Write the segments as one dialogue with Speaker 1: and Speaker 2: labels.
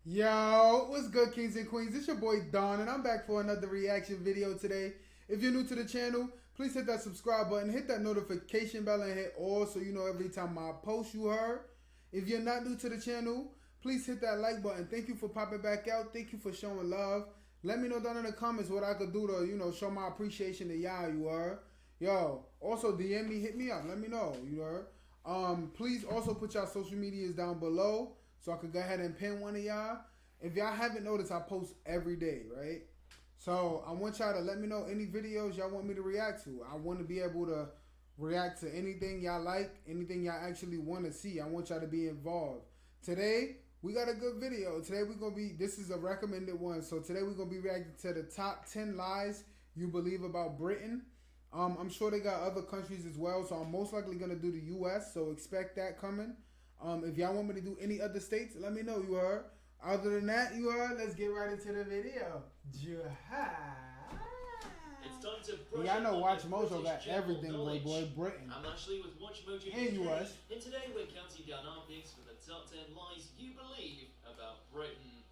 Speaker 1: Yo, what's good, kings and queens? It's your boy Don, and I'm back for another reaction video today. If you're new to the channel, please hit that subscribe button, hit that notification bell, and hit all so you know every time I post you heard. If you're not new to the channel, please hit that like button. Thank you for popping back out. Thank you for showing love. Let me know down in the comments what I could do to, show my appreciation to y'all, you heard. Yo, also DM me, hit me up, let me know, you heard. Please also put y'all social medias down below so I could go ahead and pin one of y'all. If y'all haven't noticed, I post every day, right? So I want y'all to let me know any videos y'all want me to react to. I want to be able to react to anything y'all like, anything y'all actually want to see. I want y'all to be involved. Today, we got a good video. Today we're going to be, this is a recommended one. So today we're going to be reacting to the top 10 lies you believe about Britain. I'm sure they got other countries as well, so I'm most likely going to do the U.S., so expect that coming. If y'all want me to do any other states, let me know, you heard. Other than that, you heard, let's get right into the video.
Speaker 2: It's time to brush
Speaker 1: Y'all know
Speaker 2: up
Speaker 1: Watch
Speaker 2: on
Speaker 1: Mojo
Speaker 2: British
Speaker 1: got
Speaker 2: general
Speaker 1: everything,
Speaker 2: knowledge.
Speaker 1: boy, Britain.
Speaker 2: I'm Ashley with Watch Mojo
Speaker 1: And
Speaker 2: UK,
Speaker 1: US.
Speaker 2: and today we're counting down our picks for the top 10 lies you believe about Britain.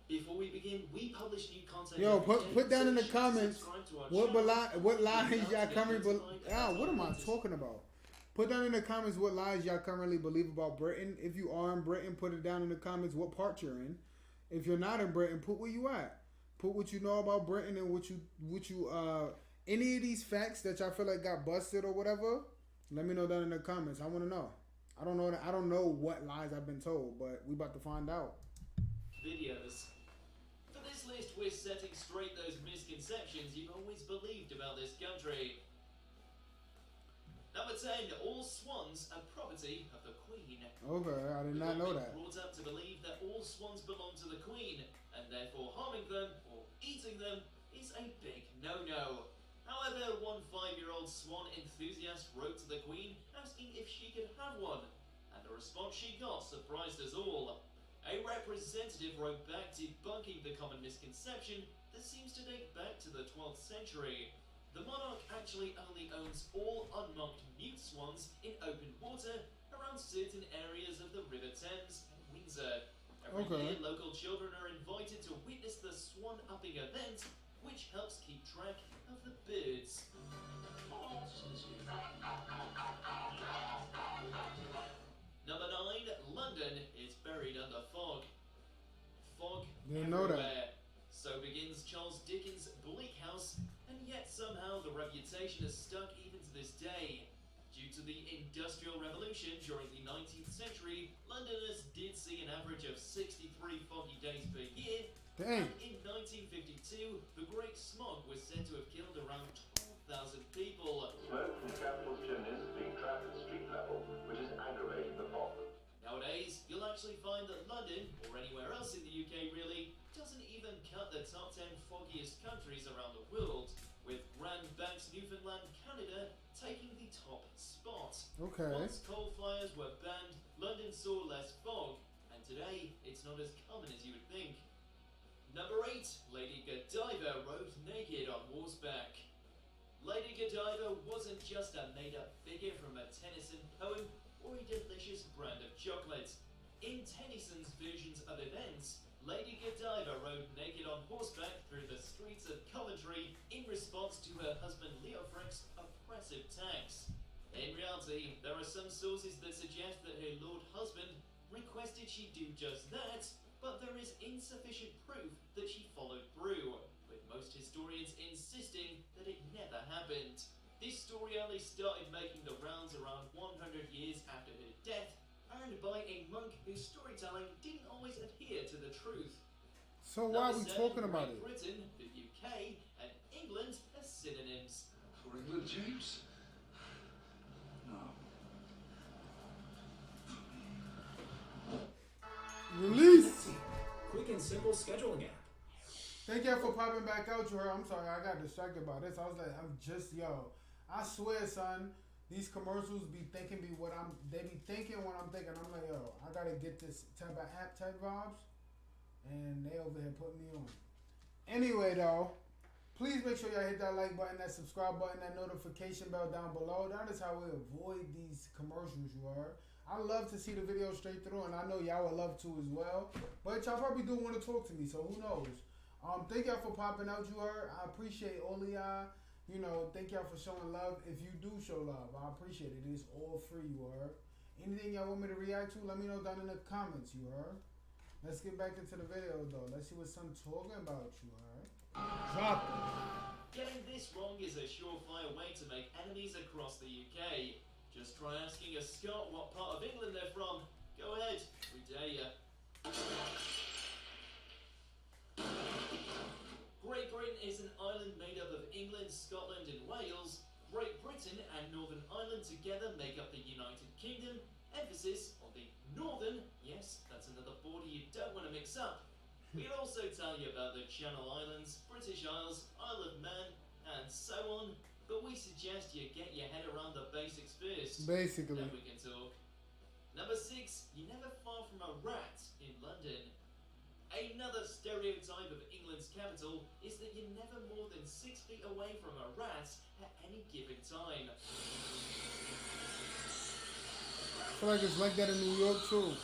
Speaker 2: Before we begin, we publish new content.
Speaker 1: Yo,
Speaker 2: every day,
Speaker 1: put down
Speaker 2: so
Speaker 1: in the
Speaker 2: you should
Speaker 1: comments
Speaker 2: subscribe to our
Speaker 1: what
Speaker 2: channel.
Speaker 1: lies y'all currently what am I
Speaker 2: latest.
Speaker 1: talking about? Put down in the comments what lies y'all currently believe about Britain. If you are in Britain, put it down in the comments what part you're in. If you're not in Britain, put where you at. Put what you know about Britain and what you any of these facts that y'all feel like got busted or whatever. Let me know down in the comments. I want to know. I don't know what lies I've been told, but we about to find out.
Speaker 2: Videos. For this list, we're setting straight those misconceptions you've always believed about this country. Number 10, all swans are property of the Queen.
Speaker 1: Okay, I did not know that.
Speaker 2: Brought up to believe that all swans belong to the Queen, and therefore harming them or eating them is a big no-no. However, one 5-year-old swan enthusiast wrote to the Queen asking if she could have one, and the response she got surprised us all. A representative wrote back debunking the common misconception that seems to date back to the 12th century. The monarch actually only owns all unmarked newt swans in open water around certain areas of the River Thames and Windsor. Every year, local children are invited to witness the swan upping event, which helps keep track of the birds. Number 9, London is buried under fog. Fog
Speaker 1: Didn't know
Speaker 2: everywhere. So begins Charles Dickens' Bleak House, and yet somehow the reputation has stuck even to this day. Due to the Industrial Revolution during the 19th century, Londoners did see an average of 63 foggy days per year.
Speaker 1: Dang.
Speaker 2: And in 1952, the Great Smog was said to have killed around 12,000 people.
Speaker 3: Smoke from capital chimneys is being trapped at street level, which is aggravating the fog.
Speaker 2: Nowadays, you'll actually find that London, or anywhere else in the UK really, doesn't even cut the top 10 foggiest countries around the world, with Grand Banks, Newfoundland, Canada taking the top spot.
Speaker 1: Okay.
Speaker 2: Once coal fires were banned, London saw less fog, and today it's not as common as you would think. Number 8, Lady Godiva rode naked on horseback. Lady Godiva wasn't just a made-up figure from a Tennyson poem or a delicious brand of chocolate. In Tennyson's versions of events, Lady Godiva rode naked on horseback through the streets of Coventry in response to her husband Leofric's oppressive tax. In reality, there are some sources that suggest that her lord husband requested she do just that, but there is insufficient proof that she followed through, with most historians insisting that it never happened. This story only started making the rounds around 100 years after her death, and by a monk whose storytelling didn't always adhere to the truth.
Speaker 1: So why are we talking about it?
Speaker 2: Britain, the UK, and England as synonyms.
Speaker 4: For England, James? No.
Speaker 1: Release!
Speaker 5: Quick and simple scheduling app.
Speaker 1: Thank y'all for popping back out, you heard. I'm sorry, I got distracted by this. I was like, I swear, son, these commercials be thinking they be thinking what I'm thinking. I'm like, yo, I gotta get this type of app type vibes, and they over here putting me on. Anyway, though, please make sure y'all hit that like button, that subscribe button, that notification bell down below. That is how we avoid these commercials, you heard. I love to see the video straight through, and I know y'all would love to as well. But y'all probably do want to talk to me, so who knows? Thank y'all for popping out, you heard. I appreciate all of y'all. You know, thank y'all for showing love. If you do show love, I appreciate it. It's all free, you heard. Anything y'all want me to react to, let me know down in the comments, you heard. Let's get back into the video, though. Let's see what Son talking about, you heard. Drop it.
Speaker 2: Getting this wrong is a surefire way to make enemies across the UK. Just try asking a Scot what part of England they're from. Go ahead, we dare ya. Great Britain is an island made up of England, Scotland and Wales. Great Britain and Northern Ireland together make up the United Kingdom. Emphasis on the northern, yes, that's another border you don't want to mix up. We'll also tell you about the Channel Islands, British Isles, Isle of Man, and so on, but we suggest you get your head around the basics first.
Speaker 1: Basically.
Speaker 2: Then we can talk. Number 6, you're never far from a rat in London. Another stereotype of England's capital is that you're never more than 6 feet away from a rat at any given time.
Speaker 1: I feel like it's like that in New York too.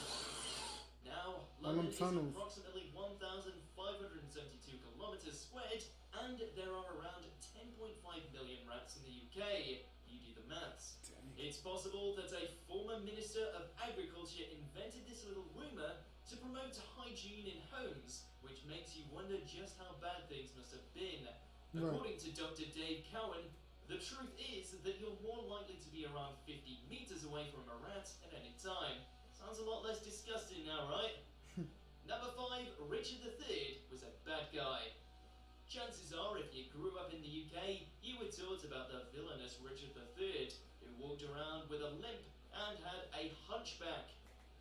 Speaker 2: Now,
Speaker 1: All
Speaker 2: London
Speaker 1: them
Speaker 2: is
Speaker 1: tunnels.
Speaker 2: approximately 1,572 kilometers squared, and there are around 10.5 million rats in the UK. You do the maths. It's possible that a former Minister of Agriculture invented this little rumour to promote hygiene in homes, which makes you wonder just how bad things must have been.
Speaker 1: Right.
Speaker 2: According to Dr. Dave Cowan, the truth is that you're more likely to be around 50 meters away from a rat at any time. Sounds a lot less disgusting now, right? Number 5, Richard III was a bad guy. Chances are, if you grew up in the UK, you were taught about the villainous Richard III, who walked around with a limp and had a hunchback.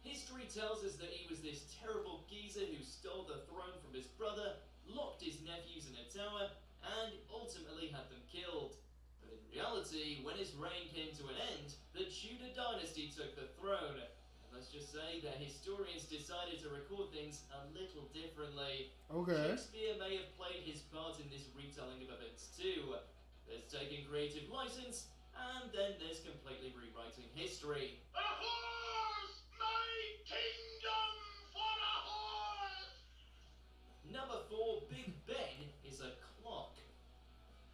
Speaker 2: History tells us that he was this terrible geezer who stole the throne from his brother, locked his nephews in a tower, and ultimately had them killed. But in reality, when his reign came to an end, the Tudor dynasty took the throne. And let's just say that historians decided to record things a little differently.
Speaker 1: Okay.
Speaker 2: Shakespeare may have played his part in this retelling of events too. There's taking creative license, and then there's completely rewriting history.
Speaker 3: A horse! My kingdom for a horse!
Speaker 2: Number 4, Big Ben is a clock.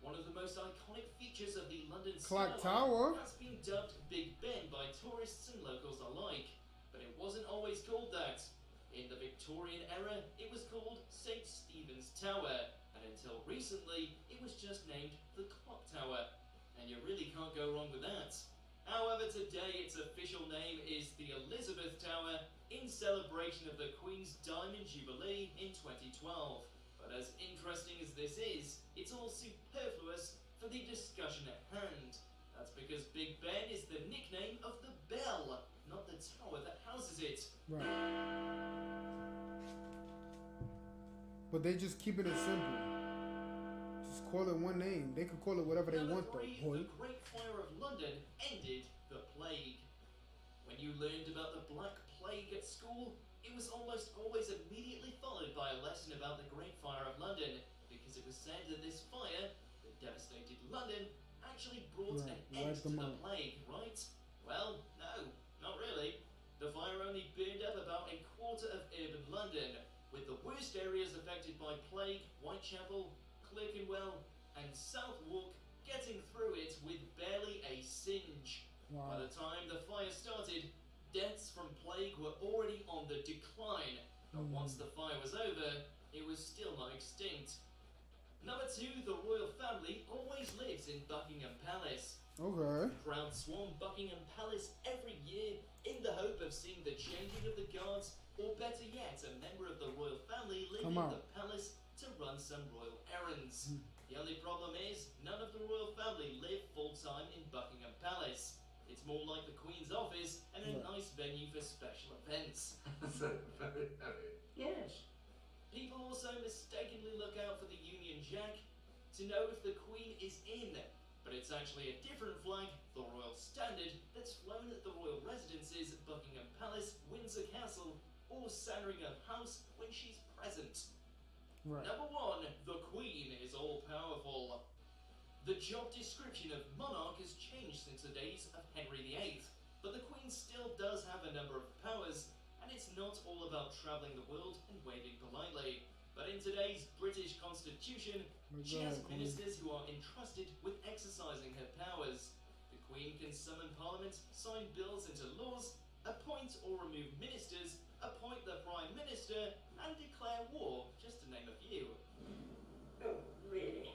Speaker 2: One of the most iconic features of the London
Speaker 1: Clock
Speaker 2: skyline
Speaker 1: tower?
Speaker 2: has been dubbed Big Ben by tourists and locals alike, but it wasn't always called that. In the Victorian era, it was called St. Stephen's Tower, and until recently, it was just named the Clock Tower, and you really can't go wrong with that. However, today its official name is the Elizabeth Tower, in celebration of the Queen's Diamond Jubilee in 2012. But as interesting as this is, it's all superfluous for the discussion at hand. That's because Big Ben is the nickname of the bell, not the tower that houses it.
Speaker 1: Right. But they just keeping it simple. Just call it one name. They could call it whatever they
Speaker 2: Number
Speaker 1: want though,
Speaker 2: 3,
Speaker 1: boy.
Speaker 2: the Great Fire of London ended the plague. When you learned about the Black Plague at school, it was almost always immediately followed by a lesson about the Great Fire of London, because it was said that this fire that devastated London actually brought
Speaker 1: Right,
Speaker 2: an end
Speaker 1: wiped
Speaker 2: to
Speaker 1: them
Speaker 2: the
Speaker 1: out.
Speaker 2: plague, right? Well, no, not really. The fire only burned up about a quarter of urban London, with the worst areas affected by plague, Whitechapel, Clerkenwell, and Southwark getting through it with barely a singe. By
Speaker 1: Wow.
Speaker 2: the time the fire started, deaths from plague were already on the decline, but once the fire was over, it was still not extinct. Number 2, the royal family always lives in Buckingham Palace.
Speaker 1: Okay.
Speaker 2: Crowds swarm Buckingham Palace every year in the hope of seeing the changing of the guards, or better yet, a member of the royal family leaving
Speaker 1: Come on.
Speaker 2: the palace to run some royal errands. The only problem is, none of the royal family live full-time in Buckingham Palace. It's more like the Queen's office and a
Speaker 1: Right.
Speaker 2: nice venue for special events.
Speaker 3: So very, very.
Speaker 2: Yes. People also mistakenly look out for the Union Jack to know if the Queen is in, but it's actually a different flag, the Royal Standard, that's flown at the royal residences at Buckingham Palace, Windsor Castle, or Sandringham House when she's present.
Speaker 1: Right.
Speaker 2: Number 1, the Queen is all-powerful. The job description of monarch has changed since the days of Henry VIII. But the Queen still does have a number of powers, and it's not all about travelling the world and waving politely. But in today's British Constitution, she has ministers who are entrusted with exercising her powers. The Queen can summon Parliament, sign bills into laws, appoint or remove ministers, appoint the Prime Minister, and declare war, just to name a few.
Speaker 6: Oh, really?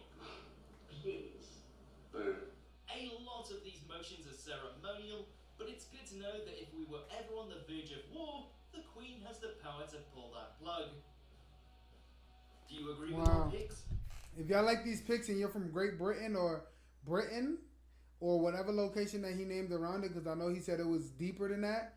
Speaker 6: Please.
Speaker 3: Boo.
Speaker 2: A lot of these motions are ceremonial, but it's good to know that if we were ever on the verge of war, the Queen has the power to pull that plug. Do you agree with our picks?
Speaker 1: If y'all like these picks and you're from Great Britain or whatever location that he named around it, because I know he said it was deeper than that,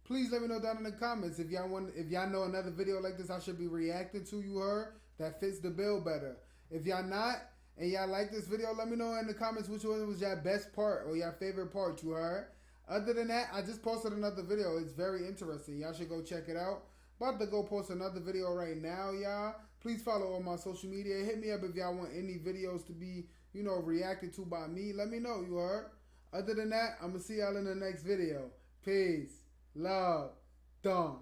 Speaker 1: please let me know down in the comments if y'all know another video like this I should be reacting to, you heard, that fits the bill better. If y'all not and y'all like this video, let me know in the comments which one was your best part or your favorite part, you heard. Other than that, I just posted another video. It's very interesting. Y'all should go check it out. About to go post another video right now, y'all. Please follow on my social media. Hit me up if y'all want any videos to be, reacted to by me. Let me know, you heard. Other than that, I'm going to see y'all in the next video. Peace. Love. Done.